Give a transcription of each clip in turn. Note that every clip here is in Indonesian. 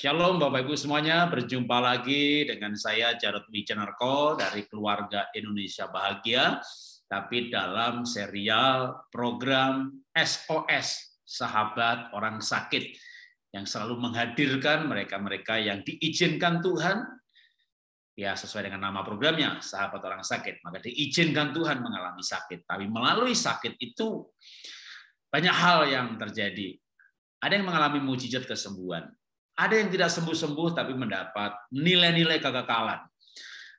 Shalom Bapak Ibu semuanya, berjumpa lagi dengan saya Jarod Wijanarko dari Keluarga Indonesia Bahagia, tapi dalam serial program SOS, Sahabat Orang Sakit, yang selalu menghadirkan mereka-mereka yang diizinkan Tuhan, ya sesuai dengan nama programnya, Sahabat Orang Sakit, maka diizinkan Tuhan mengalami sakit, tapi melalui sakit itu banyak hal yang terjadi. Ada yang mengalami mujizat kesembuhan. Ada yang tidak sembuh-sembuh tapi mendapat nilai-nilai kekekalan.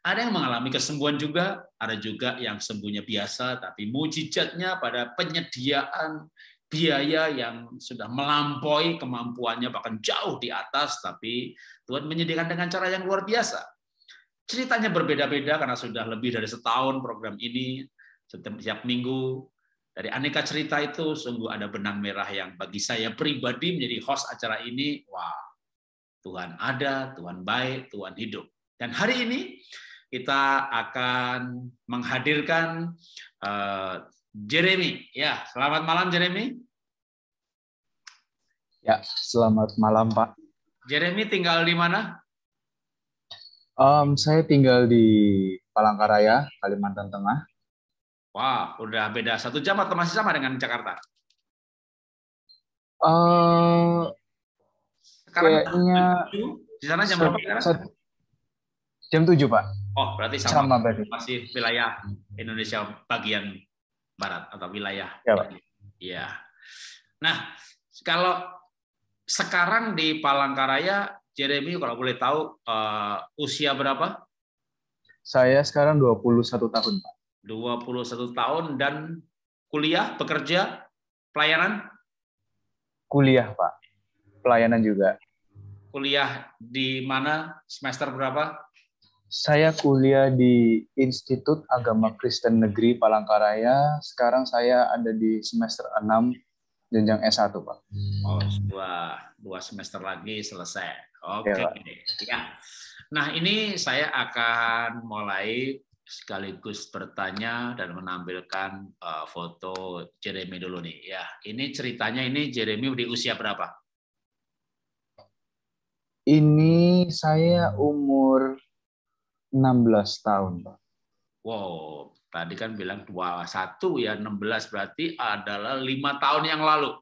Ada yang mengalami kesembuhan juga, ada juga yang sembuhnya biasa tapi mujizatnya pada penyediaan biaya yang sudah melampaui kemampuannya, bahkan jauh di atas, tapi Tuhan menyediakan dengan cara yang luar biasa. Ceritanya berbeda-beda karena sudah lebih dari setahun program ini, setiap minggu. Dari aneka cerita itu sungguh ada benang merah yang bagi saya pribadi menjadi host acara ini, wah, Tuhan ada, Tuhan baik, Tuhan hidup. Dan hari ini kita akan menghadirkan Jeremy. Ya, selamat malam Jeremy. Ya, selamat malam Pak. Jeremy tinggal di mana? Saya tinggal di Palangkaraya, Kalimantan Tengah. Wah, udah beda 1 jam atau masih sama dengan Jakarta? Sekarang Kayaknya di sana jam berapa sekarang? Jam 7, Pak. Oh, berarti sama berarti. masih wilayah Indonesia bagian barat atau wilayah. Ya, Pak. Iya. Nah, kalau sekarang di Palangkaraya, Jeremy kalau boleh tahu usia berapa? Saya sekarang 21 tahun, Pak. 21 tahun dan kuliah, bekerja, pelayanan? Kuliah, Pak. Pelayanan juga. Kuliah di mana? Semester berapa? Saya kuliah di Institut Agama Kristen Negeri Palangkaraya. Sekarang saya ada di semester 6 jenjang S1, Pak. Oh, dua semester lagi selesai. Oke. Ya. Nah, ini saya akan mulai sekaligus bertanya dan menampilkan foto Jeremy dulu nih. Ya, ini ceritanya ini Jeremy di usia berapa? Ini saya umur 16 tahun, Pak. Wow, tadi kan bilang 21 ya, 16 berarti adalah 5 tahun yang lalu.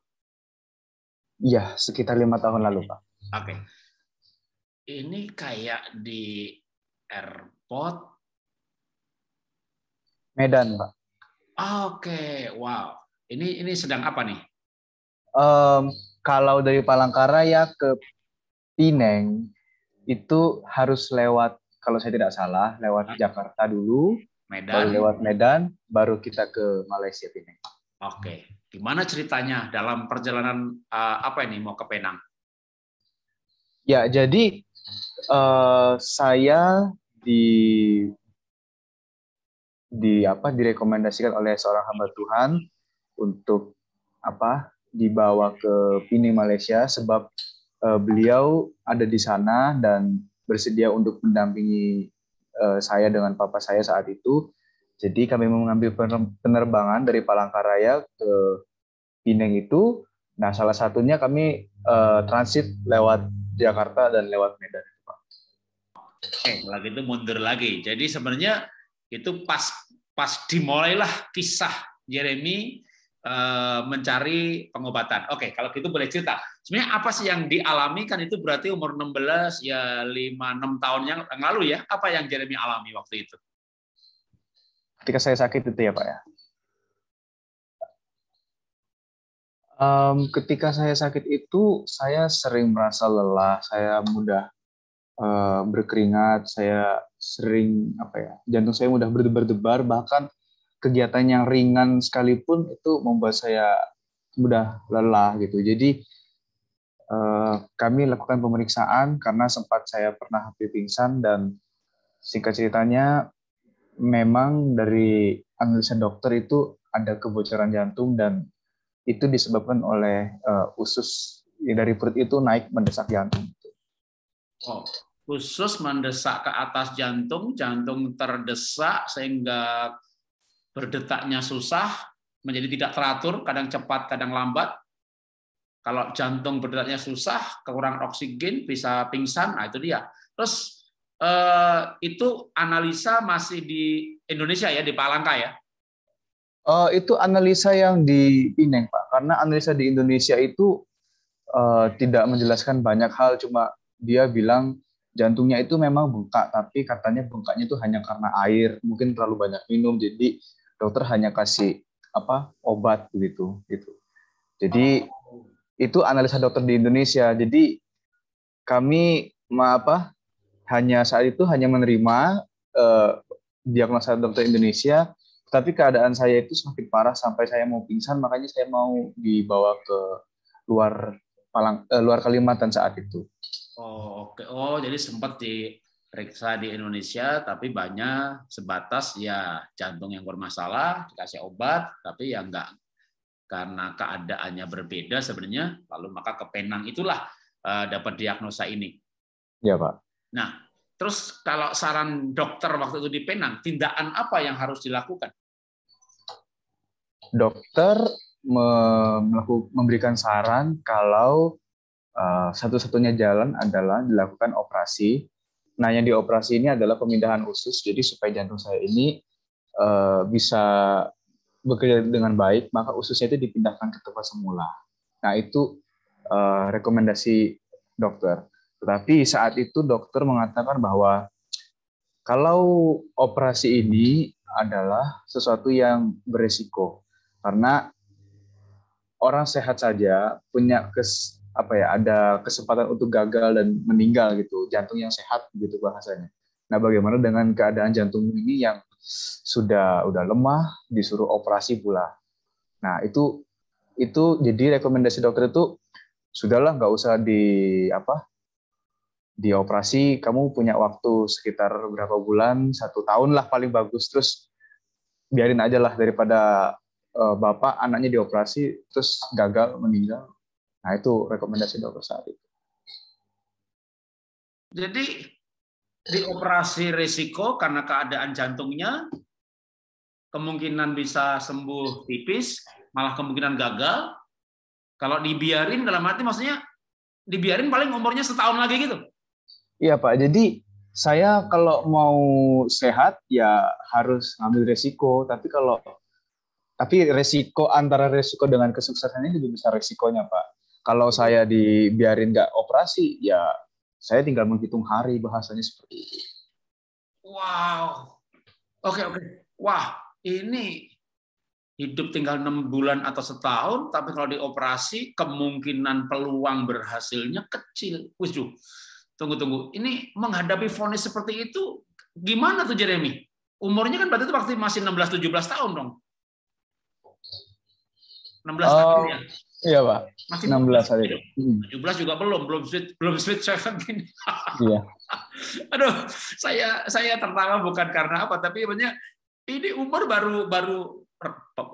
Iya, sekitar 5 tahun lalu, Pak. Oke. Ini kayak di airport. Medan, Pak. Oke, wow. Ini sedang apa nih? Kalau dari Palangkaraya ke Pineng itu harus lewat, kalau saya tidak salah, lewat Jakarta dulu, Medan. baru lewat Medan, baru kita ke Malaysia Pineng. Oke, gimana ceritanya dalam perjalanan apa ini mau ke Penang? Ya, jadi saya direkomendasikan oleh seorang hamba Tuhan untuk dibawa ke Pineng Malaysia sebab beliau ada di sana dan bersedia untuk mendampingi saya dengan papa saya saat itu. Jadi kami mengambil penerbangan dari Palangkaraya ke Pineng itu. Nah, salah satunya kami transit lewat Jakarta dan lewat Medan. Oke, kalau gitu mundur lagi. Jadi sebenarnya itu pas dimulailah kisah Jeremy mencari pengobatan. Oke, kalau gitu boleh cerita. Sebenarnya apa sih yang dialami, kan itu berarti umur 16 ya 5-6 tahun yang lalu ya. Apa yang Jeremy alami waktu itu? Ketika saya sakit itu ya, Pak ya. Ketika saya sakit itu saya sering merasa lelah, saya mudah berkeringat, saya sering jantung saya mudah berdebar-debar, bahkan kegiatan yang ringan sekalipun itu membuat saya mudah lelah gitu. Jadi kami lakukan pemeriksaan karena sempat saya pernah hampir pingsan, dan singkat ceritanya memang dari analisa dokter itu ada kebocoran jantung dan itu disebabkan oleh usus dari perut itu naik mendesak jantung. Oh, usus mendesak ke atas jantung, jantung terdesak sehingga berdetaknya susah, menjadi tidak teratur, kadang cepat, kadang lambat. Kalau jantung berdetaknya susah, kekurangan oksigen, bisa pingsan. Nah, itu dia. Terus itu analisa masih di Indonesia ya, di Palangka ya? Itu analisa yang di Pineng, Pak. Karena analisa di Indonesia itu tidak menjelaskan banyak hal, cuma dia bilang jantungnya itu memang bengkak, tapi katanya bengkaknya itu hanya karena air, mungkin terlalu banyak minum, jadi dokter hanya kasih obat begitu gitu. Jadi Oh. itu analisa dokter di Indonesia. Jadi kami hanya saat itu hanya menerima eh, diagnosa dokter Indonesia, tapi keadaan saya itu semakin parah sampai saya mau pingsan, makanya saya mau dibawa ke luar luar Kalimantan saat itu. Oh, oke. Oh, jadi sempat diperiksa di Indonesia, tapi banyak sebatas ya jantung yang bermasalah, dikasih obat, tapi ya enggak, karena keadaannya berbeda sebenarnya, lalu maka ke Penang itulah dapat diagnosa ini. Ya, Pak. Nah, terus kalau saran dokter waktu itu di Penang, tindakan apa yang harus dilakukan? Dokter memberikan saran kalau satu-satunya jalan adalah dilakukan operasi. Nah, yang dioperasi ini adalah pemindahan usus, jadi supaya jantung saya ini bisa bekerja dengan baik, maka ususnya itu dipindahkan ke tempat semula. Nah, itu rekomendasi dokter. Tetapi saat itu dokter mengatakan bahwa kalau operasi ini adalah sesuatu yang beresiko, karena orang sehat saja punya ada kesempatan untuk gagal dan meninggal gitu, jantung yang sehat gitu bahasanya. Nah, bagaimana dengan keadaan jantung ini yang udah lemah, disuruh operasi pula. Nah, itu jadi rekomendasi dokter itu sudahlah, nggak usah dioperasi, kamu punya waktu sekitar berapa bulan, 1 tahun lah paling bagus, terus biarin aja lah daripada bapak anaknya dioperasi terus gagal meninggal. Nah, itu rekomendasi dokter saat itu. Jadi dioperasi risiko karena keadaan jantungnya, kemungkinan bisa sembuh tipis, malah kemungkinan gagal. Kalau dibiarin, dalam arti maksudnya dibiarin paling umurnya setahun lagi gitu. Iya, Pak, jadi saya kalau mau sehat ya harus ngambil resiko, tapi resiko antara resiko dengan kesuksesan ini lebih besar resikonya, Pak. Kalau saya dibiarin nggak operasi, ya saya tinggal menghitung hari, bahasanya seperti itu. Wow. Oke, oke. Wah, ini hidup tinggal 6 bulan atau setahun, tapi kalau dioperasi kemungkinan peluang berhasilnya kecil. Waduh, tunggu. Ini menghadapi vonis seperti itu gimana tuh Jeremy? Umurnya kan berarti itu waktu masih 16-17 tahun dong. 16 tahun ya. Iya, Pak. Masih 16 muda. hari itu. 17 juga belum sweet 17. Iya. Aduh, saya tertawa bukan karena apa, tapi sebenarnya ini umur baru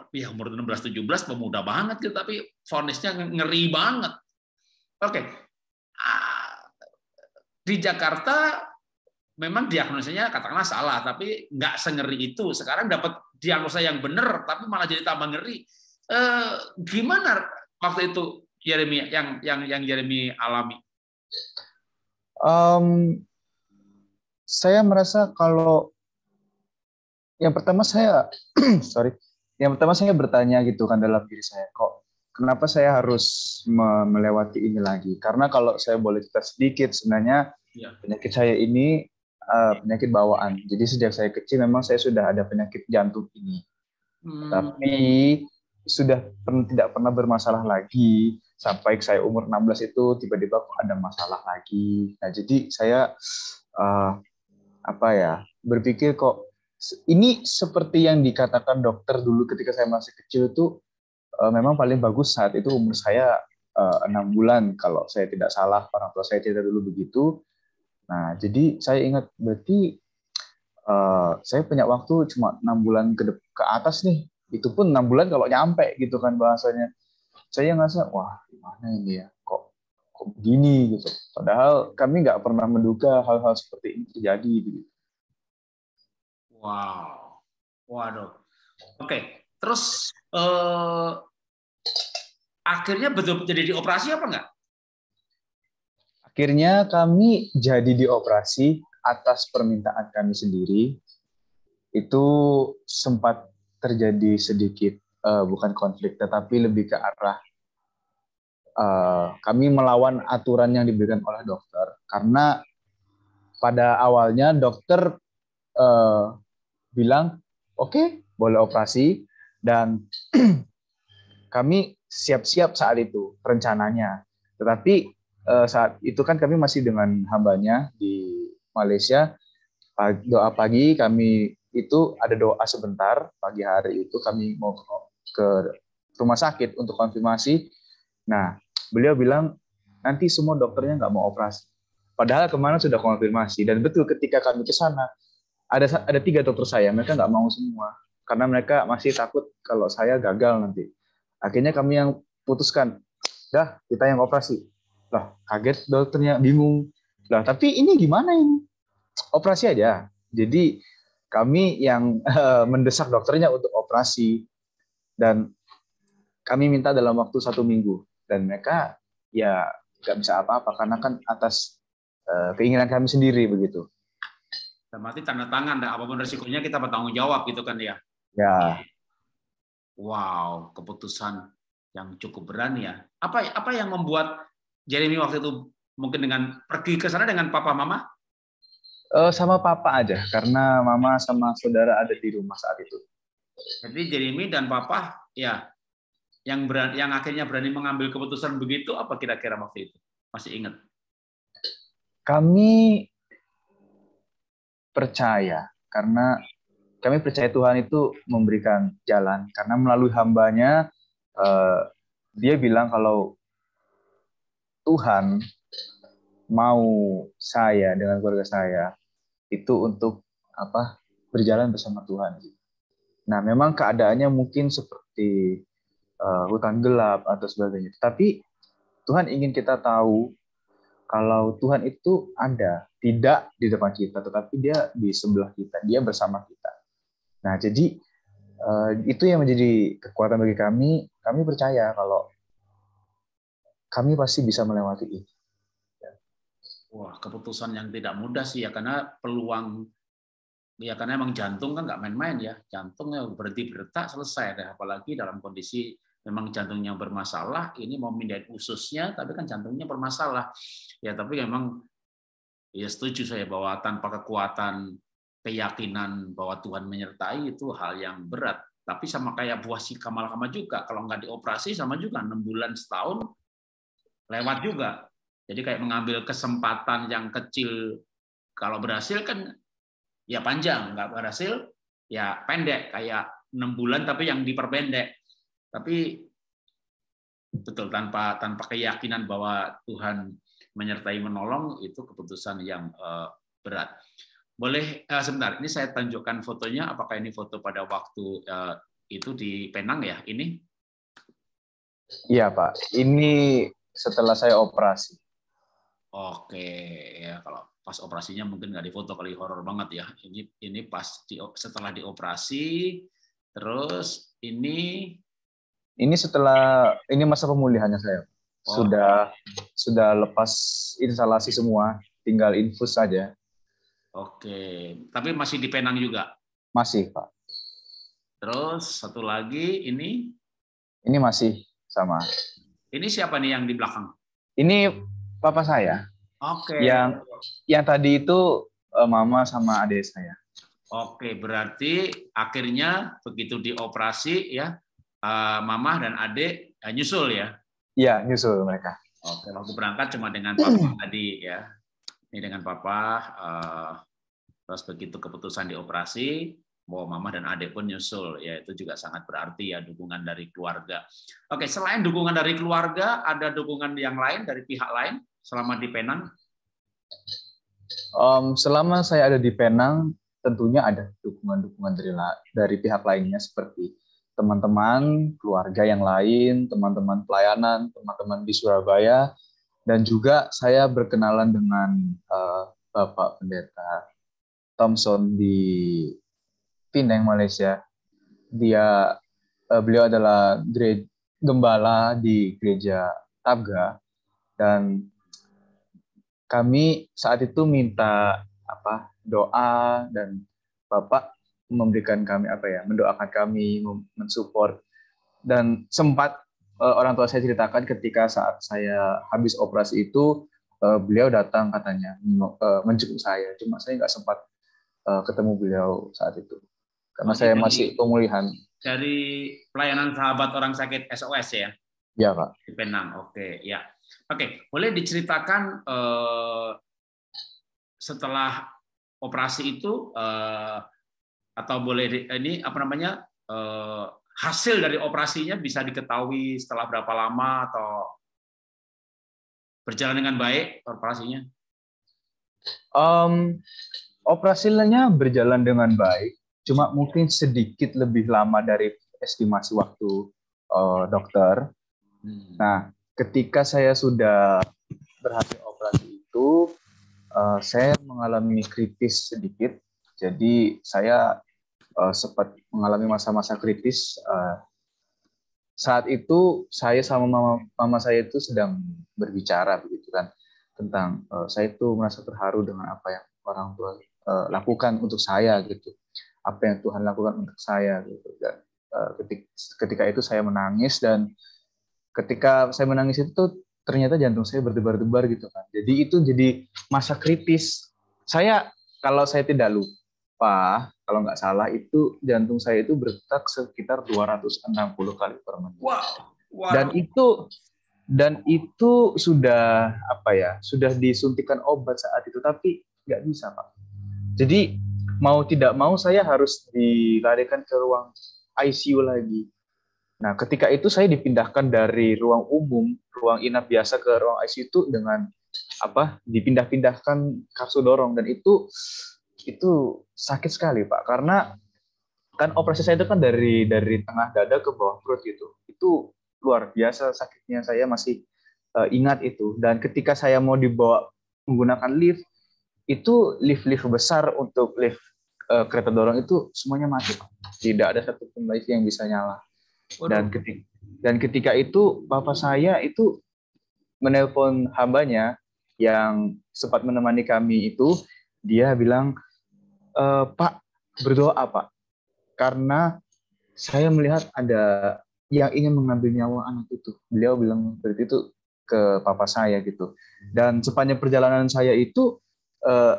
ya umur 16-17 pemuda banget gitu, tapi vonisnya ngeri banget. Oke. Di Jakarta memang diagnosanya katakanlah salah, tapi nggak sengeri itu. Sekarang dapat diagnosa yang benar, tapi malah jadi tambah ngeri. Gimana waktu itu Jeremy yang Jeremy alami? Saya merasa kalau yang pertama saya saya bertanya gitu kan dalam diri saya, kok kenapa saya harus melewati ini lagi? Karena kalau saya boleh cerita sedikit, sebenarnya penyakit saya ini penyakit bawaan. Jadi sejak saya kecil memang saya sudah ada penyakit jantung ini. Tapi tidak pernah bermasalah lagi sampai saya umur 16 itu tiba-tiba kok ada masalah lagi. Nah, jadi saya berpikir kok ini seperti yang dikatakan dokter dulu ketika saya masih kecil itu memang paling bagus saat itu umur saya 6 bulan kalau saya tidak salah, orang tua saya cerita dulu begitu. Nah, jadi saya ingat berarti saya punya waktu cuma 6 bulan ke atas nih. Itu pun 6 bulan kalau nyampe gitu kan bahasanya. Saya ngerasa, wah gimana ini ya, kok begini gitu. Padahal kami nggak pernah menduga hal-hal seperti ini terjadi. Gitu. Wow, waduh. Oke, terus akhirnya betul jadi dioperasi apa enggak? Akhirnya kami jadi dioperasi atas permintaan kami sendiri. Itu sempat terjadi sedikit bukan konflik, tetapi lebih ke arah kami melawan aturan yang diberikan oleh dokter. Karena pada awalnya dokter bilang, oke, boleh operasi, dan kami siap-siap saat itu rencananya. Tetapi saat itu kan kami masih dengan hambanya di Malaysia. Doa pagi kami itu ada doa sebentar, pagi hari itu kami mau ke rumah sakit untuk konfirmasi. Nah, beliau bilang nanti semua dokternya nggak mau operasi. Padahal kemarin sudah konfirmasi, dan betul ketika kami ke sana ada 3 dokter saya, mereka nggak mau semua karena mereka masih takut kalau saya gagal nanti. Akhirnya kami yang putuskan, dah kita yang operasi. Lah, kaget dokternya, bingung. Lah, tapi ini gimana ini? Operasi aja. Jadi kami yang mendesak dokternya untuk operasi, dan kami minta dalam waktu 1 minggu, dan mereka ya nggak bisa apa-apa karena kan atas keinginan kami sendiri begitu. Berarti tanda tangan, apapun resikonya kita bertanggung jawab gitu kan ya. Ya. Wow, keputusan yang cukup berani ya. Apa yang membuat Jeremy waktu itu mungkin dengan pergi ke sana dengan papa mama? Sama papa aja, karena mama sama saudara ada di rumah saat itu. Jadi Jeremy dan papa ya yang akhirnya berani mengambil keputusan begitu, apa kira-kira waktu itu? Masih ingat? Kami percaya, karena kami percaya Tuhan itu memberikan jalan, karena melalui hambanya dia bilang kalau Tuhan mau saya dengan keluarga saya itu untuk berjalan bersama Tuhan. Nah, memang keadaannya mungkin seperti hutan gelap atau sebagainya, tapi Tuhan ingin kita tahu kalau Tuhan itu ada, tidak di depan kita, tetapi dia di sebelah kita, dia bersama kita. Nah, jadi itu yang menjadi kekuatan bagi kami. Kami percaya kalau kami pasti bisa melewati itu. Wah, keputusan yang tidak mudah sih ya, karena peluang ya, karena emang jantung kan nggak main-main ya, jantungnya berhenti berdetak selesai deh. Apalagi dalam kondisi memang jantungnya bermasalah, ini mau mindahin ususnya, tapi kan jantungnya bermasalah. Ya, tapi memang ya setuju saya bahwa tanpa kekuatan keyakinan bahwa Tuhan menyertai itu hal yang berat. Tapi sama kayak buah si Kamal-Kamal juga, kalau nggak dioperasi sama juga 6 bulan setahun lewat juga. Jadi kayak mengambil kesempatan yang kecil, kalau berhasil kan ya panjang, nggak berhasil ya pendek, kayak 6 bulan tapi yang diperpendek. Tapi betul tanpa keyakinan bahwa Tuhan menyertai menolong, itu keputusan yang berat. Boleh sebentar, ini saya tunjukkan fotonya. Apakah ini foto pada waktu itu di Penang ya? Ini? Iya Pak, ini setelah saya operasi. Oke, ya kalau pas operasinya mungkin nggak difoto, kali horor banget ya. Ini pas setelah dioperasi, terus ini ini masa pemulihannya saya. Sudah lepas instalasi semua, tinggal infus saja. Oke, tapi masih di Penang juga? Masih Pak. Terus satu lagi ini? Ini masih sama. Ini siapa nih yang di belakang? Ini papa saya. Oke. Yang tadi itu mama sama adik saya. Oke, berarti akhirnya begitu dioperasi ya, mama dan adik nyusul ya? Iya, nyusul mereka. Oke, waktu berangkat cuma dengan papa tadi ya. Ini dengan papa, terus begitu keputusan dioperasi, bahwa mama dan adik pun nyusul, ya itu juga sangat berarti ya, dukungan dari keluarga. Oke, selain dukungan dari keluarga, ada dukungan yang lain dari pihak lain selama di Penang? Selama saya ada di Penang, tentunya ada dukungan-dukungan dari pihak lainnya seperti teman-teman, keluarga yang lain, teman-teman pelayanan, teman-teman di Surabaya, dan juga saya berkenalan dengan Bapak Pendeta Thompson di Penang, Malaysia. Beliau adalah gembala di gereja Tabga, dan kami saat itu minta doa, dan Bapak memberikan kami mendoakan kami, mensupport. Dan sempat orang tua saya ceritakan ketika saat saya habis operasi itu, beliau datang katanya menjemput saya, cuma saya nggak sempat ketemu beliau saat itu karena Oh, ini saya masih pemulihan. dari pelayanan sahabat orang sakit SOS ya? Ya, Pak. Di Penang, oke, ya. Oke, boleh diceritakan setelah operasi itu, atau boleh ini hasil dari operasinya bisa diketahui setelah berapa lama atau berjalan dengan baik operasinya? Operasinya berjalan dengan baik, cuma mungkin sedikit lebih lama dari estimasi waktu dokter. Nah, ketika saya sudah berhasil operasi itu, saya mengalami kritis sedikit. Jadi saya sempat mengalami masa-masa kritis. Saat itu saya sama mama saya itu sedang berbicara begitu kan, tentang saya itu merasa terharu dengan apa yang orang tua lakukan untuk saya gitu, apa yang Tuhan lakukan untuk saya gitu. Dan ketika itu saya menangis, dan ketika saya menangis itu ternyata jantung saya berdebar-debar gitu kan. Jadi itu jadi masa kritis. Saya, kalau saya tidak lupa, kalau nggak salah itu jantung saya itu berdetak sekitar 260 kali per menit. Wow. Dan itu sudah sudah disuntikan obat saat itu, tapi nggak bisa, Pak. Jadi mau tidak mau saya harus dilarikan ke ruang ICU lagi. Nah, ketika itu saya dipindahkan dari ruang umum, ruang inap biasa ke ruang ICU itu dengan dipindah-pindahkan kapsul dorong, dan itu sakit sekali, Pak, karena kan operasi saya itu kan dari tengah dada ke bawah perut gitu. Itu luar biasa sakitnya, saya masih ingat itu. Dan ketika saya mau dibawa menggunakan lift, itu lift besar untuk lift kereta dorong itu semuanya mati, Pak. Tidak ada satupun lift yang bisa nyala. Dan ketika itu bapak saya itu menelpon hambanya yang sempat menemani kami itu, dia bilang, Pak, berdoa Pak, karena saya melihat ada yang ingin mengambil nyawa anak itu. Beliau bilang seperti itu ke papa saya gitu. Dan sepanjang perjalanan saya itu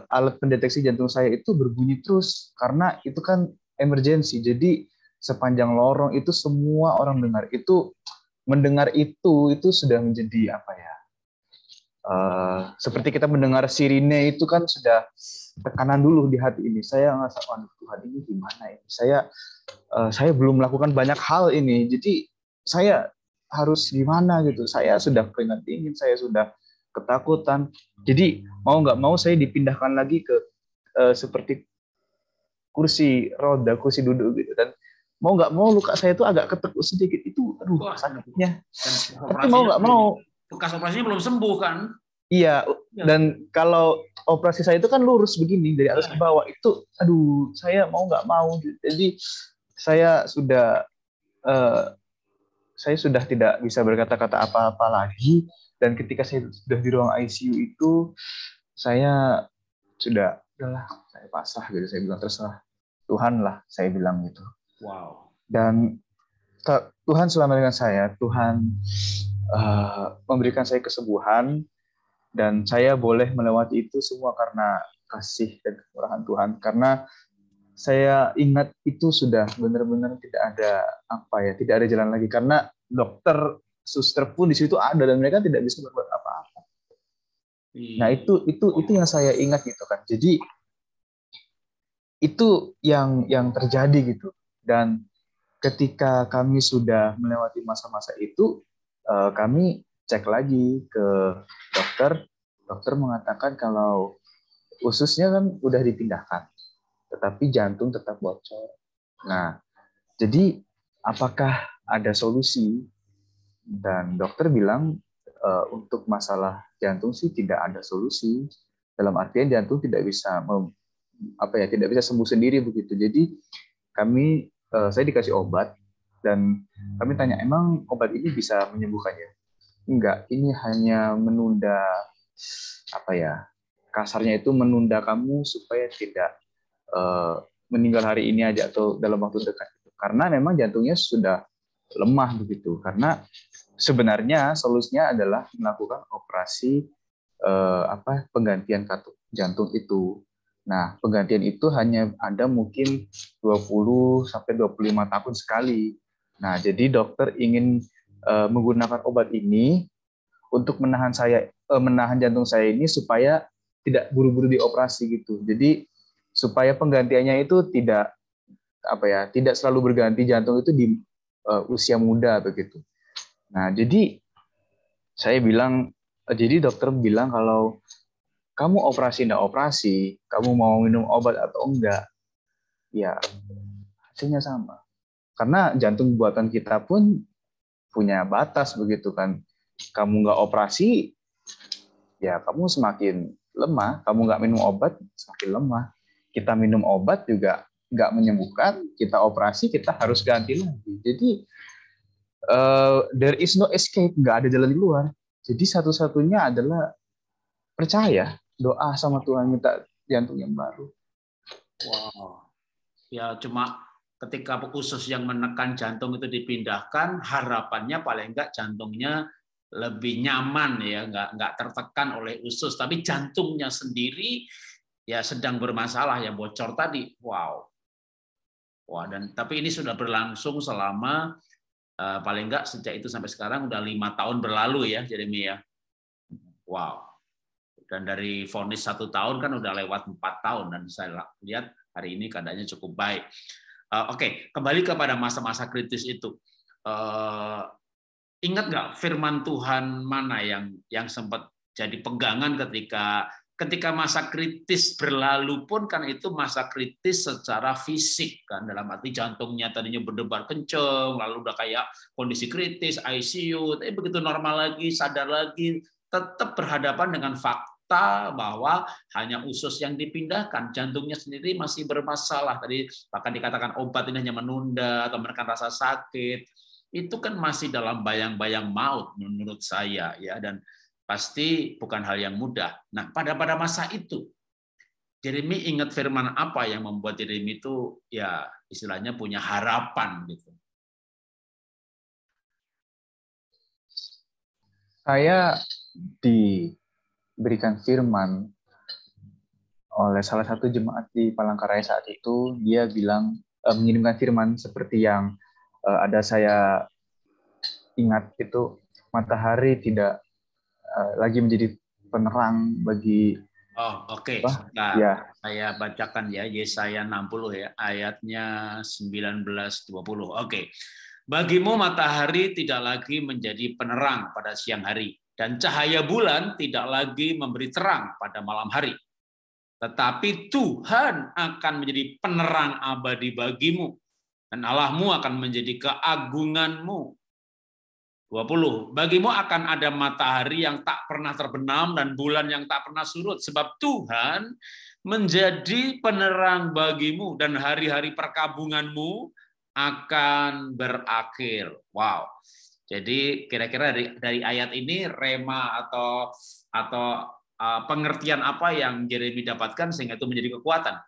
alat pendeteksi jantung saya itu berbunyi terus, karena itu kan emergency. Jadi sepanjang lorong itu semua orang mendengar itu sudah menjadi seperti kita mendengar sirine itu kan sudah tekanan dulu di hati ini. Saya ngerasa, waduh, Tuhan, ini gimana ini? Saya belum melakukan banyak hal ini, jadi saya harus gimana gitu. Saya sudah keringat dingin, saya sudah ketakutan. Jadi mau nggak mau saya dipindahkan lagi ke seperti kursi roda, kursi duduk gitu. Dan mau nggak mau luka saya itu agak ketekuk sedikit, itu sakitnya. Tapi mau nggak mau, bekas operasinya belum sembuh kan? Iya, dan kalau operasi saya itu kan lurus begini dari atas ke bawah, itu saya mau nggak mau. Jadi saya sudah tidak bisa berkata-kata apa-apa lagi. Dan ketika saya sudah di ruang ICU itu, saya udahlah, saya pasrah gitu. Saya bilang, terserah Tuhan lah, saya bilang gitu. Wow. Dan Tuhan selama dengan saya, Tuhan memberikan saya kesembuhan, dan saya boleh melewati itu semua karena kasih dan kemurahan Tuhan. Karena saya ingat itu sudah benar-benar tidak ada jalan lagi, karena dokter, suster pun di situ ada, dan mereka tidak bisa berbuat apa-apa. Nah, itu yang saya ingat gitu kan. Jadi itu yang terjadi gitu. Dan ketika kami sudah melewati masa-masa itu, kami cek lagi ke dokter. Dokter mengatakan kalau ususnya kan udah dipindahkan, tetapi jantung tetap bocor. Nah, jadi apakah ada solusi? Dan dokter bilang untuk masalah jantung sih tidak ada solusi. Dalam artian jantung tidak bisa tidak bisa sembuh sendiri begitu. Jadi saya dikasih obat, Dan kami tanya, emang obat ini bisa menyembuhkannya? Enggak, ini hanya menunda, apa ya, kasarnya itu menunda kamu supaya tidak meninggal hari ini aja atau dalam waktu dekat. Karena memang jantungnya sudah lemah begitu. Karena sebenarnya solusinya adalah melakukan operasi penggantian katup jantung itu. Nah, penggantian itu hanya ada mungkin 20 sampai 25 tahun sekali. Nah, jadi dokter ingin menggunakan obat ini untuk menahan jantung saya ini supaya tidak buru-buru dioperasi gitu. Jadi supaya penggantiannya itu tidak selalu berganti jantung itu di usia muda begitu. Nah, jadi dokter bilang kalau kamu operasi enggak operasi, kamu mau minum obat atau enggak, ya hasilnya sama. Karena jantung buatan kita pun punya batas begitu kan. Kamu nggak operasi, ya kamu semakin lemah. Kamu nggak minum obat, semakin lemah. Kita minum obat juga nggak menyembuhkan. Kita operasi, kita harus ganti lagi. Jadi there is no escape, nggak ada jalan di luar. Jadi satu-satunya adalah percaya, doa sama Tuhan, minta jantung yang baru. Wow. Ya cuma ketika usus yang menekan jantung itu dipindahkan, harapannya paling enggak jantungnya lebih nyaman ya, nggak tertekan oleh usus, tapi jantungnya sendiri ya sedang bermasalah ya, bocor tadi. Wow. Wah, dan tapi ini sudah berlangsung selama paling enggak sejak itu sampai sekarang udah 5 tahun berlalu ya, Jeremy ya. Wow. Dan dari vonis 1 tahun kan udah lewat 4 tahun, dan saya lihat hari ini keadaannya cukup baik. Oke, kembali kepada masa-masa kritis itu. Ingat nggak firman Tuhan mana yang sempat jadi pegangan ketika masa kritis berlalu pun kan itu masa kritis secara fisik kan, dalam arti jantungnya tadinya berdebar kenceng, lalu udah kayak kondisi kritis ICU, tapi begitu normal lagi, sadar lagi, tetap berhadapan dengan fakta bahwa hanya usus yang dipindahkan, jantungnya sendiri masih bermasalah. Tadi bahkan dikatakan obat ini hanya menunda atau menekan rasa sakit. Itu kan masih dalam bayang-bayang maut menurut saya ya, dan pasti bukan hal yang mudah. Nah, pada masa itu Jeremy ingat firman apa yang membuat Jeremy itu ya istilahnya punya harapan gitu. Saya diberikan firman oleh salah satu jemaat di Palangkaraya saat itu. Dia bilang mengirimkan firman seperti yang ada saya ingat itu, matahari tidak lagi menjadi penerang bagi Oh, oke. apa? Nah, Ya, saya bacakan ya Yesaya 60 ya, ayatnya 19-20. Oke. Bagimu matahari tidak lagi menjadi penerang pada siang hari, dan cahaya bulan tidak lagi memberi terang pada malam hari. Tetapi Tuhan akan menjadi penerang abadi bagimu, dan Allahmu akan menjadi keagunganmu. 20. Bagimu akan ada matahari yang tak pernah terbenam dan bulan yang tak pernah surut, sebab Tuhan menjadi penerang bagimu dan hari-hari perkabunganmu akan berakhir. Wow. Jadi kira-kira dari ayat ini rema atau pengertian apa yang Jeremy dapatkan sehingga itu menjadi kekuatan?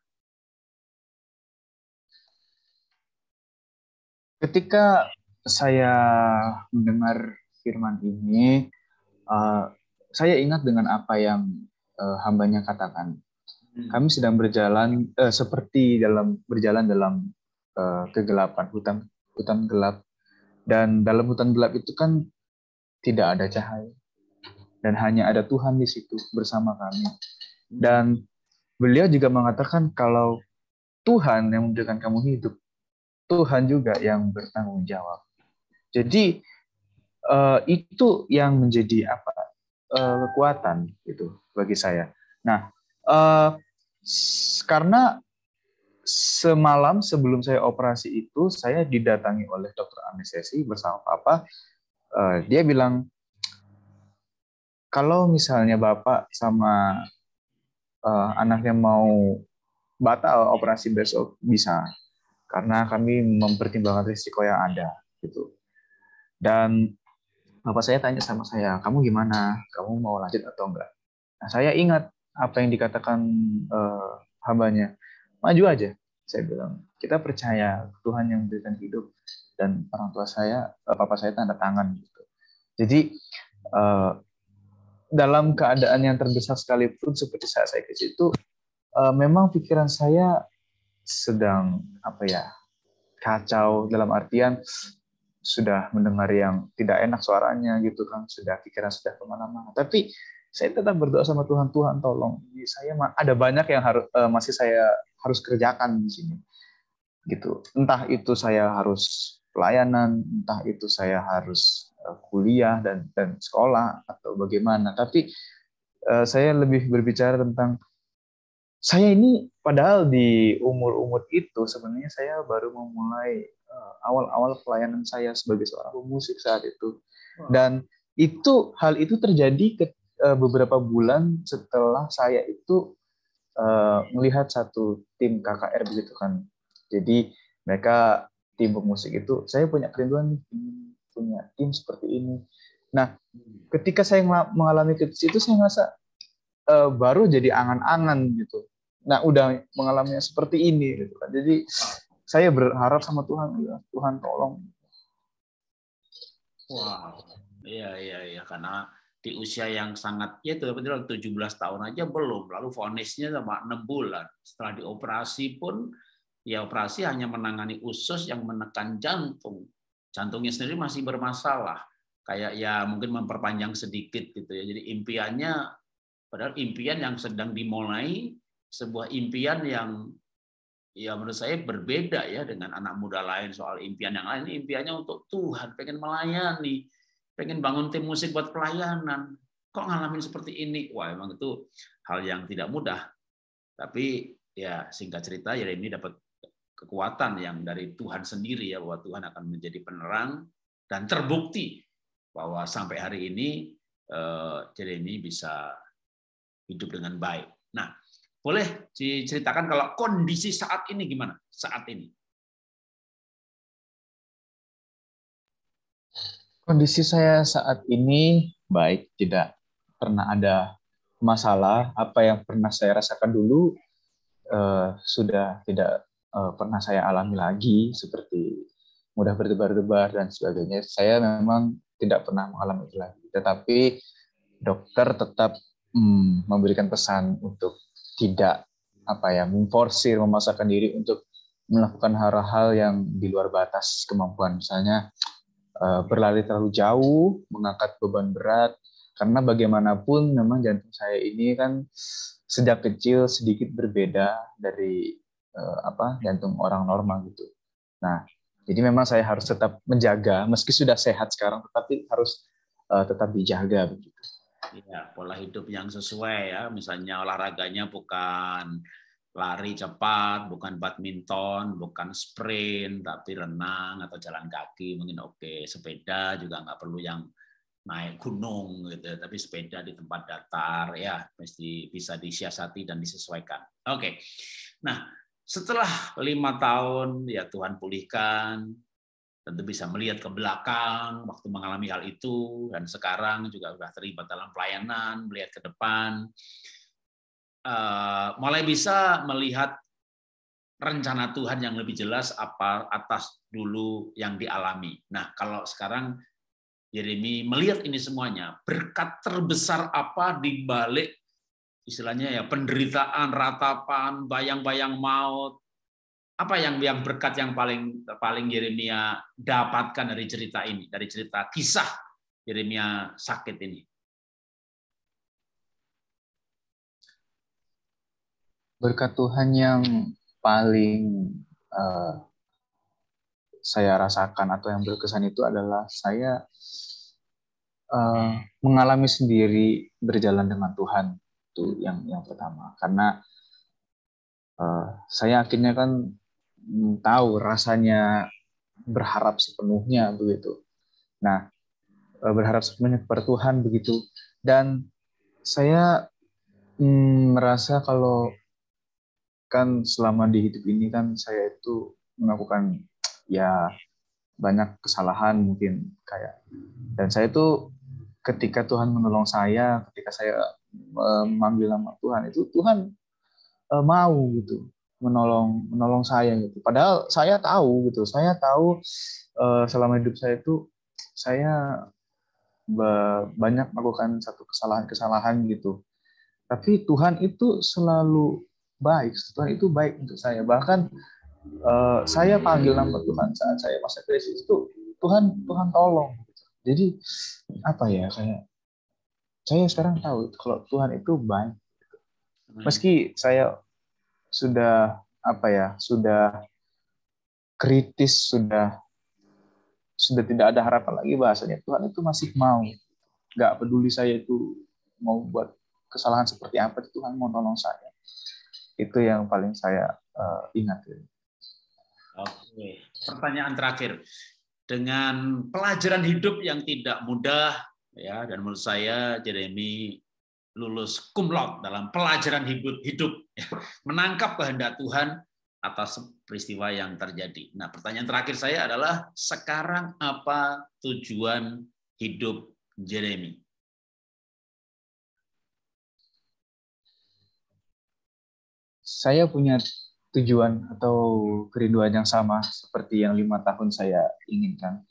ketika saya mendengar firman ini, saya ingat dengan apa yang hambanya katakan. Kami sedang berjalan berjalan dalam kegelapan, hutan gelap, dan dalam hutan gelap itu kan tidak ada cahaya, dan hanya ada Tuhan di situ bersama kami. Dan beliau juga mengatakan kalau Tuhan yang memberikan kamu hidup, Tuhan juga yang bertanggung jawab. Jadi itu yang menjadi kekuatan itu bagi saya. Nah, karena semalam sebelum saya operasi itu saya didatangi oleh dokter anestesi bersama papa. Dia bilang kalau misalnya bapak sama anaknya mau batal operasi besok bisa. karena kami mempertimbangkan risiko yang ada gitu. Dan bapak saya tanya sama saya, kamu gimana? Kamu mau lanjut atau enggak? Nah, saya ingat apa yang dikatakan hambanya, maju aja. Saya bilang, kita percaya Tuhan yang memberikan hidup, dan orang tua saya, papa saya tanda tangan gitu. Jadi dalam keadaan yang terdesak sekalipun seperti saat saya kecil itu, memang pikiran saya sedang apa ya, kacau dalam artian sudah mendengar yang tidak enak suaranya gitu kan, sudah kemana-mana. Tapi saya tetap berdoa sama Tuhan, Tuhan tolong, saya ada banyak yang masih saya harus kerjakan di sini gitu. Entah itu saya harus pelayanan, entah itu saya harus kuliah dan sekolah atau bagaimana. Tapi saya lebih berbicara tentang saya ini, padahal di umur-umur itu sebenarnya saya baru memulai awal-awal pelayanan saya sebagai seorang pemusik saat itu. Dan hal itu terjadi beberapa bulan setelah saya itu melihat satu tim KKR begitu kan. Jadi mereka tim pemusik itu, saya punya kerinduan punya tim seperti ini. Nah, ketika saya mengalami krisis itu, saya ngerasa baru jadi angan-angan gitu. Nah, udah mengalaminya seperti ini gitu kan. Jadi saya berharap sama Tuhan, ya, Tuhan tolong. Wow, iya, karena di usia yang sangat, ya itu betul 17 tahun aja belum, lalu vonisnya sama 6 bulan. Setelah dioperasi pun, ya operasi hanya menangani usus yang menekan jantung. Jantungnya sendiri masih bermasalah, kayak ya mungkin memperpanjang sedikit gitu ya. Jadi impiannya, padahal impian yang sedang dimulai, sebuah impian yang ya menurut saya berbeda ya dengan anak muda lain. Soal impian yang lain, impiannya untuk Tuhan, pengen melayani, pengen bangun tim musik buat pelayanan. Kok ngalamin seperti ini? Wah, emang itu hal yang tidak mudah. Tapi ya singkat cerita, Yeremia dapat kekuatan yang dari Tuhan sendiri ya, bahwa Tuhan akan menjadi penerang, dan terbukti bahwa sampai hari ini Yeremia bisa hidup dengan baik. Nah, boleh diceritakan kalau kondisi saat ini gimana? Saat ini. Kondisi saya saat ini baik, tidak pernah ada masalah. Apa yang pernah saya rasakan dulu sudah tidak pernah saya alami lagi, seperti mudah berdebar-debar dan sebagainya. Saya memang tidak pernah mengalami itu lagi. Tetapi dokter tetap memberikan pesan untuk tidak memforsir, memaksakan diri untuk melakukan hal-hal yang di luar batas kemampuan. Misalnya berlari terlalu jauh, mengangkat beban berat, karena bagaimanapun memang jantung saya ini kan sejak kecil sedikit berbeda dari jantung orang normal gitu. Nah, jadi memang saya harus tetap menjaga, meski sudah sehat sekarang, tetapi harus tetap dijaga begitu. Ya, pola hidup yang sesuai ya, misalnya olahraganya bukan lari cepat, bukan badminton, bukan sprint, tapi renang atau jalan kaki mungkin oke. Sepeda juga nggak perlu yang naik gunung gitu, tapi sepeda di tempat datar ya mesti bisa disiasati dan disesuaikan. Oke. Nah, setelah 5 tahun ya Tuhan pulihkan, tentu bisa melihat ke belakang waktu mengalami hal itu, dan sekarang juga sudah terlibat dalam pelayanan, melihat ke depan, mulai bisa melihat rencana Tuhan yang lebih jelas apa atas dulu yang dialami. Nah, kalau sekarang Yeremia melihat ini semuanya, berkat terbesar apa di balik istilahnya ya penderitaan, ratapan, bayang-bayang maut, apa yang berkat yang paling Yeremia dapatkan dari cerita ini, dari cerita kisah Yeremia sakit ini? Berkat Tuhan yang paling saya rasakan atau yang berkesan itu adalah saya mengalami sendiri berjalan dengan Tuhan, itu yang pertama. Karena saya akhirnya kan tahu rasanya berharap sepenuhnya begitu. Nah, berharap sepenuhnya kepada Tuhan begitu. Dan saya merasa kalau kan selama di hidup ini kan saya itu melakukan ya banyak kesalahan mungkin kayak, dan saya tuh ketika Tuhan menolong saya, ketika saya memanggil nama Tuhan, itu Tuhan mau gitu menolong saya gitu. Padahal saya tahu gitu, saya tahu selama hidup saya itu saya banyak melakukan satu kesalahan gitu. Tapi Tuhan itu selalu baik, Tuhan itu baik untuk saya. Bahkan saya panggil nama Tuhan saat saya masa krisis itu, Tuhan tolong. Jadi apa ya, kayak saya sekarang tahu kalau Tuhan itu baik. Meski saya sudah apa ya, sudah kritis, sudah tidak ada harapan lagi bahasanya, Tuhan itu masih mau. Nggak peduli saya itu mau buat kesalahan seperti apa, Tuhan mau tolong saya. Itu yang paling saya ingat. Oke, pertanyaan terakhir. Dengan pelajaran hidup yang tidak mudah, ya, dan menurut saya Jeremy lulus cum laude dalam pelajaran hidup, menangkap kehendak Tuhan atas peristiwa yang terjadi. Nah, pertanyaan terakhir saya adalah, sekarang apa tujuan hidup Jeremy? Saya punya tujuan atau kerinduan yang sama seperti yang 5 tahun saya inginkan.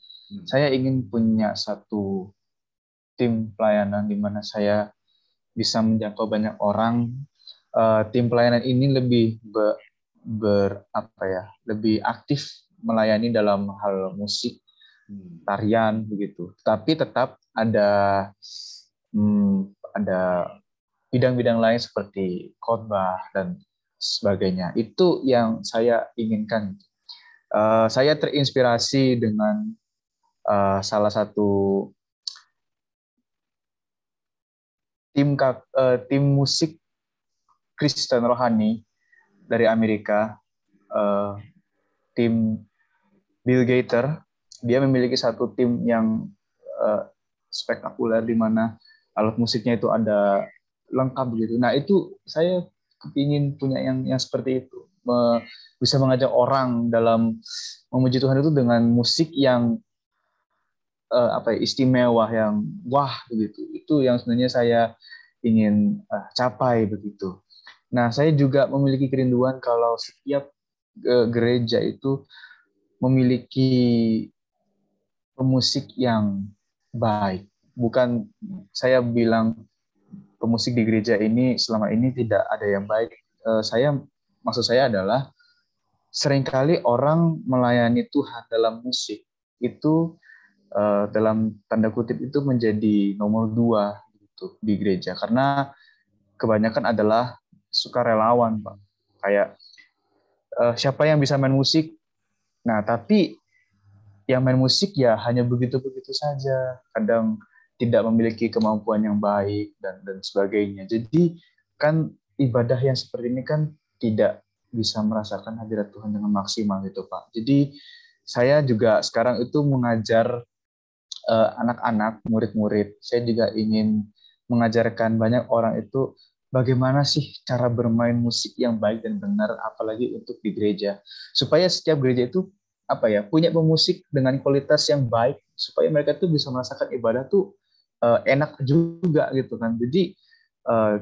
Saya ingin punya satu tim pelayanan di mana saya bisa menjangkau banyak orang. Tim pelayanan ini lebih lebih aktif melayani dalam hal musik, tarian begitu. Tapi tetap ada bidang-bidang lain seperti khotbah dan sebagainya. Itu yang saya inginkan. Saya terinspirasi dengan salah satu tim musik Kristen rohani dari Amerika, tim Bill Gaither. Dia memiliki satu tim yang spektakuler di mana alat musiknya itu ada lengkap begitu. Nah, itu saya ingin punya yang seperti itu, bisa mengajak orang dalam memuji Tuhan itu dengan musik yang istimewa, yang wah begitu. Itu yang sebenarnya saya ingin capai begitu. Nah, saya juga memiliki kerinduan kalau setiap gereja itu memiliki pemusik yang baik. Bukan saya bilang pemusik di gereja ini selama ini tidak ada yang baik. Maksud saya adalah seringkali orang melayani Tuhan dalam musik itu dalam tanda kutip itu menjadi nomor 2 gitu di gereja, karena kebanyakan adalah sukarelawan, Pak. Kayak siapa yang bisa main musik, nah tapi yang main musik ya hanya begitu-begitu saja, kadang tidak memiliki kemampuan yang baik dan sebagainya. Jadi kan ibadah yang seperti ini kan tidak bisa merasakan hadirat Tuhan dengan maksimal gitu, Pak. Jadi saya juga sekarang itu mengajar anak-anak, murid-murid. Saya juga ingin mengajarkan banyak orang itu bagaimana sih cara bermain musik yang baik dan benar, apalagi untuk di gereja. Supaya setiap gereja itu punya pemusik dengan kualitas yang baik, supaya mereka tuh bisa merasakan ibadah tuh enak juga gitu kan. Jadi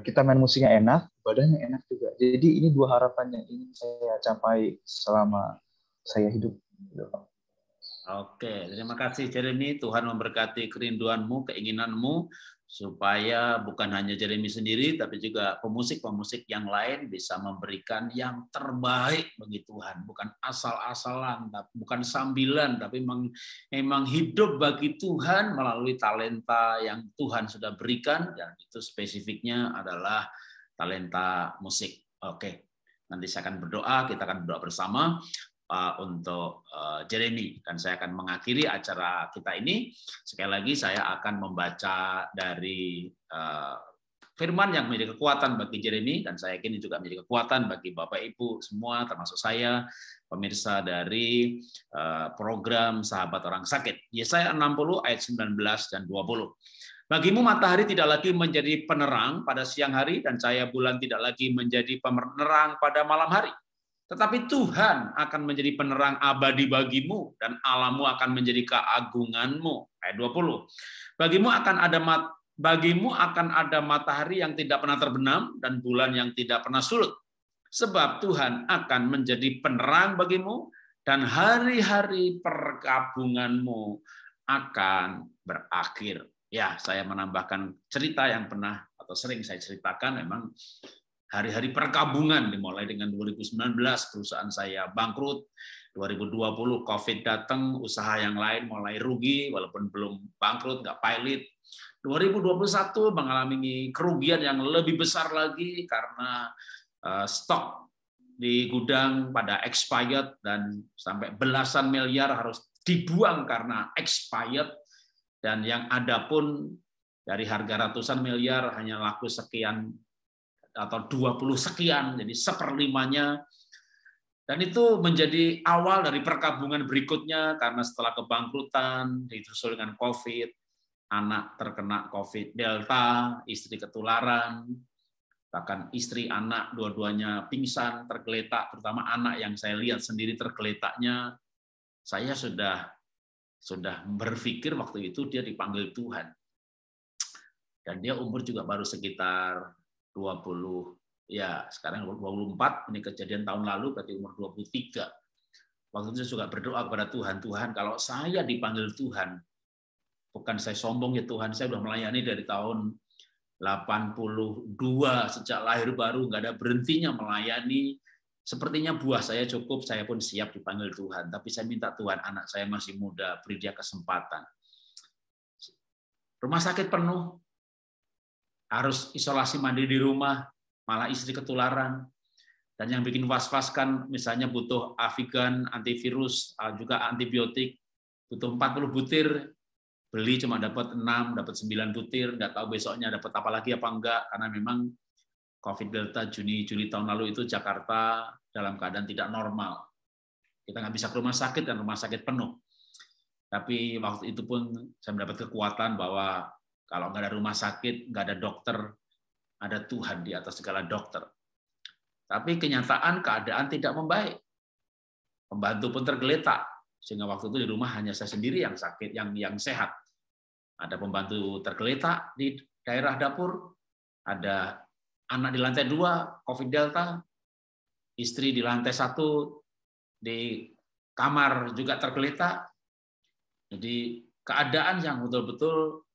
kita main musiknya enak, ibadahnya enak juga. Jadi ini 2 harapan yang ingin saya capai selama saya hidup. Oke, terima kasih Jeremy. Tuhan memberkati kerinduanmu, keinginanmu, supaya bukan hanya Jeremy sendiri, tapi juga pemusik-pemusik yang lain bisa memberikan yang terbaik bagi Tuhan. Bukan asal-asalan, bukan sambilan, tapi memang hidup bagi Tuhan melalui talenta yang Tuhan sudah berikan, dan itu spesifiknya adalah talenta musik. Oke, nanti saya akan berdoa, kita akan berdoa bersama untuk Jeremy, dan saya akan mengakhiri acara kita ini. Sekali lagi saya akan membaca dari firman yang menjadi kekuatan bagi Jeremy, dan saya yakin juga menjadi kekuatan bagi Bapak Ibu semua, termasuk saya, pemirsa dari program Sahabat Orang Sakit. Yesaya 60 ayat 19 dan 20. Bagimu matahari tidak lagi menjadi penerang pada siang hari, dan cahaya bulan tidak lagi menjadi penerang pada malam hari. Tetapi Tuhan akan menjadi penerang abadi bagimu, dan Allahmu akan menjadi keagunganmu. Ayat 20. Bagimu akan ada matahari yang tidak pernah terbenam, dan bulan yang tidak pernah surut. Sebab Tuhan akan menjadi penerang bagimu, dan hari-hari perkabunganmu akan berakhir. Ya, saya menambahkan cerita yang pernah atau sering saya ceritakan. Memang hari-hari perkabungan dimulai dengan 2019 perusahaan saya bangkrut, 2020 COVID datang, usaha yang lain mulai rugi walaupun belum bangkrut, nggak pilot. 2021 mengalami kerugian yang lebih besar lagi karena stok di gudang pada expired dan sampai belasan miliar harus dibuang karena expired, dan yang ada pun dari harga ratusan miliar hanya laku sekian atau 20 sekian, jadi seperlimanya. Dan itu menjadi awal dari perkabungan berikutnya, karena setelah kebangkrutan disusul dengan COVID, anak terkena COVID Delta, istri ketularan, bahkan istri anak dua-duanya pingsan, tergeletak, terutama anak yang saya lihat sendiri tergeletaknya. Saya sudah berpikir waktu itu dia dipanggil Tuhan. Dan dia umur juga baru sekitar 20, ya sekarang 24, ini kejadian tahun lalu, berarti umur 23. Waktu itu saya juga berdoa kepada Tuhan, Tuhan kalau saya dipanggil Tuhan, bukan saya sombong ya Tuhan, saya sudah melayani dari tahun 82, sejak lahir baru, nggak ada berhentinya melayani. Sepertinya buah saya cukup, saya pun siap dipanggil Tuhan. Tapi saya minta Tuhan, anak saya masih muda, beri dia kesempatan. Rumah sakit penuh, harus isolasi mandiri di rumah, malah istri ketularan. Dan yang bikin was-was kan misalnya butuh Avigan, antivirus, juga antibiotik, butuh 40 butir, beli cuma dapat 6, dapat 9 butir, nggak tahu besoknya dapat apa lagi apa enggak, karena memang COVID Delta Juni-Juli tahun lalu itu Jakarta dalam keadaan tidak normal. Kita nggak bisa ke rumah sakit dan rumah sakit penuh. Tapi waktu itu pun saya mendapat kekuatan bahwa kalau nggak ada rumah sakit, nggak ada dokter, ada Tuhan di atas segala dokter. Tapi kenyataan keadaan tidak membaik. Pembantu pun tergeletak, sehingga waktu itu di rumah hanya saya sendiri yang sakit, yang sehat. Ada pembantu tergeletak di daerah dapur, ada anak di lantai 2, COVID Delta, istri di lantai 1, di kamar juga tergeletak. Jadi keadaan yang betul-betul,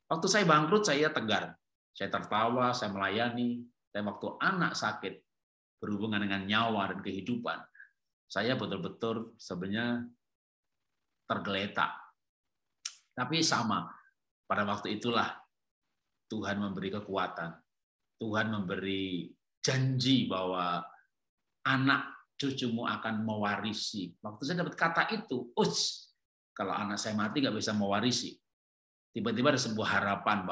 waktu saya bangkrut saya tegar, saya tertawa, saya melayani. Tapi waktu anak sakit berhubungan dengan nyawa dan kehidupan, saya betul-betul sebenarnya tergeletak. Tapi sama, pada waktu itulah Tuhan memberi kekuatan. Tuhan memberi janji bahwa anak cucumu akan mewarisi. Waktu saya dapat kata itu, kalau anak saya mati nggak bisa mewarisi. Tiba-tiba ada sebuah harapan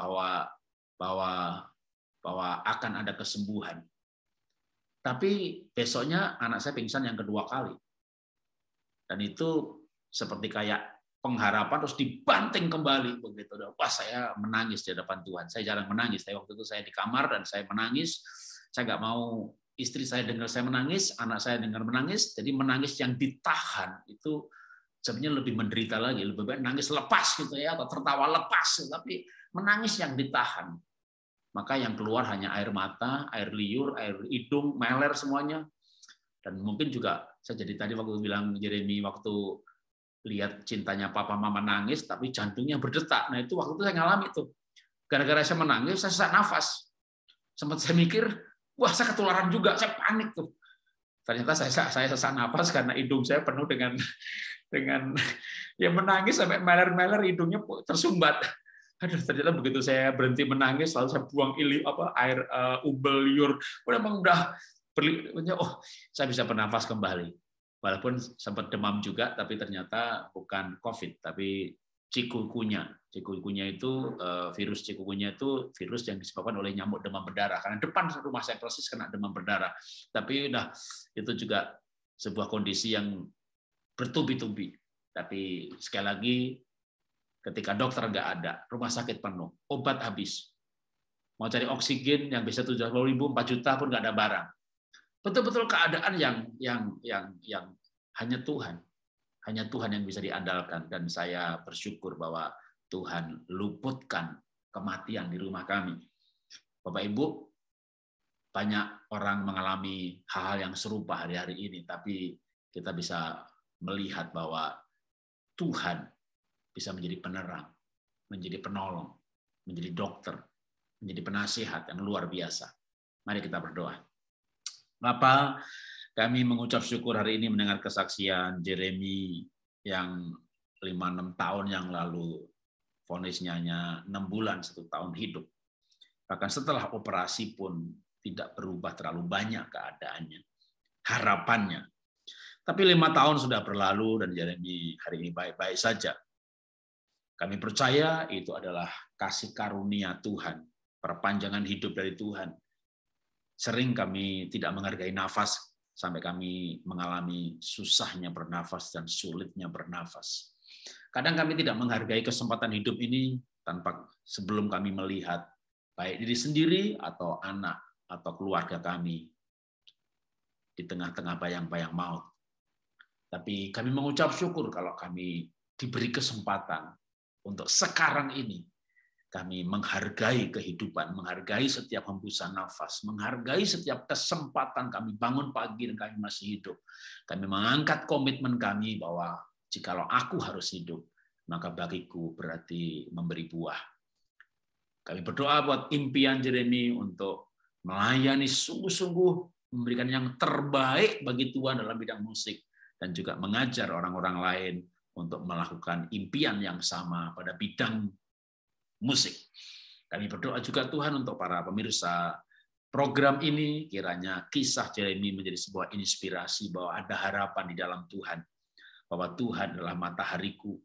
bahwa akan ada kesembuhan. Tapi besoknya anak saya pingsan yang kedua kali. Dan itu seperti kayak pengharapan terus dibanting kembali begitu. Wah, saya menangis di hadapan Tuhan. Saya jarang menangis, tapi waktu itu saya di kamar dan saya menangis. Saya nggak mau istri saya dengar saya menangis, anak saya dengar menangis. Jadi menangis yang ditahan itu sebenarnya lebih menderita lagi. Lebih baik nangis lepas gitu ya, atau tertawa lepas, tapi menangis yang ditahan. Maka yang keluar hanya air mata, air liur, air hidung, meler semuanya. Dan mungkin juga saya jadi tadi waktu bilang Jeremy, waktu lihat cintanya papa mama nangis, tapi jantungnya berdetak. Nah itu waktu itu saya ngalami tuh. Gara-gara saya menangis, saya sesak nafas. Sempat saya mikir, wah saya ketularan juga, saya panik tuh. Ternyata saya sesak nafas karena hidung saya penuh dengan ya menangis sampai meler-meler, hidungnya tersumbat. Aduh, ternyata begitu saya berhenti menangis, lalu saya buang air umbel liur, udah saya bisa bernafas kembali. Walaupun sempat demam juga, tapi ternyata bukan COVID, tapi chikungunya. Chikungunya itu virus chikungunya itu virus yang disebabkan oleh nyamuk demam berdarah. Karena depan rumah saya persis kena demam berdarah. Tapi itu juga sebuah kondisi yang bertubi-tubi. Tapi sekali lagi, ketika dokter nggak ada, rumah sakit penuh, obat habis. Mau cari oksigen yang bisa 70.000, 4 juta pun nggak ada barang. Betul-betul keadaan yang hanya Tuhan yang bisa diandalkan, dan saya bersyukur bahwa Tuhan luputkan kematian di rumah kami. Bapak Ibu, banyak orang mengalami hal-hal yang serupa hari-hari ini, tapi kita bisa melihat bahwa Tuhan bisa menjadi penerang, menjadi penolong, menjadi dokter, menjadi penasihat yang luar biasa. Mari kita berdoa. Bapa, kami mengucap syukur hari ini mendengar kesaksian Jeremy yang 5-6 tahun yang lalu, vonisnya hanya 6 bulan, 1 tahun hidup. Bahkan setelah operasi pun tidak berubah terlalu banyak keadaannya, harapannya. Tapi 5 tahun sudah berlalu dan Jeremy hari ini baik-baik saja. Kami percaya itu adalah kasih karunia Tuhan, perpanjangan hidup dari Tuhan. Sering kami tidak menghargai nafas, sampai kami mengalami susahnya bernafas dan sulitnya bernafas. Kadang kami tidak menghargai kesempatan hidup ini tanpa sebelum kami melihat baik diri sendiri atau anak atau keluarga kami di tengah-tengah bayang-bayang maut. Tapi kami mengucap syukur kalau kami diberi kesempatan untuk sekarang ini kami menghargai kehidupan, menghargai setiap hembusan nafas, menghargai setiap kesempatan kami bangun pagi dan kami masih hidup. Kami mengangkat komitmen kami bahwa jikalau aku harus hidup, maka bagiku berarti memberi buah. Kami berdoa buat impian Jeremy untuk melayani sungguh-sungguh, memberikan yang terbaik bagi Tuhan dalam bidang musik, dan juga mengajar orang-orang lain untuk melakukan impian yang sama pada bidang musik. Kami berdoa juga Tuhan untuk para pemirsa program ini, kiranya kisah Jeremy menjadi sebuah inspirasi bahwa ada harapan di dalam Tuhan, bahwa Tuhan adalah matahariku,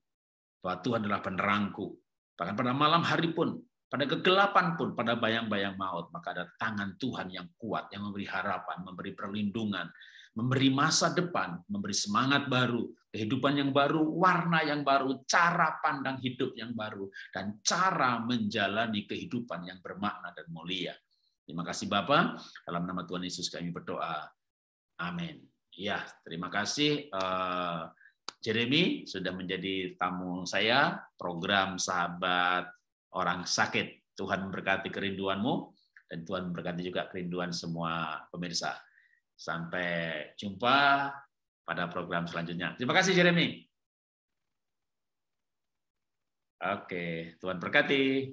bahwa Tuhan adalah penerangku. Bahkan pada malam hari pun, pada kegelapan pun, pada bayang-bayang maut, maka ada tangan Tuhan yang kuat, yang memberi harapan, memberi perlindungan, memberi masa depan, memberi semangat baru, kehidupan yang baru, warna yang baru, cara pandang hidup yang baru, dan cara menjalani kehidupan yang bermakna dan mulia. Terima kasih Bapa, dalam nama Tuhan Yesus kami berdoa. Amin. Ya, terima kasih Jeremy sudah menjadi tamu saya, program Sahabat Orang Sakit. Tuhan memberkati kerinduanmu, dan Tuhan memberkati juga kerinduan semua pemirsa. Sampai jumpa pada program selanjutnya. Terima kasih Jeremy. Oke, Tuhan berkati.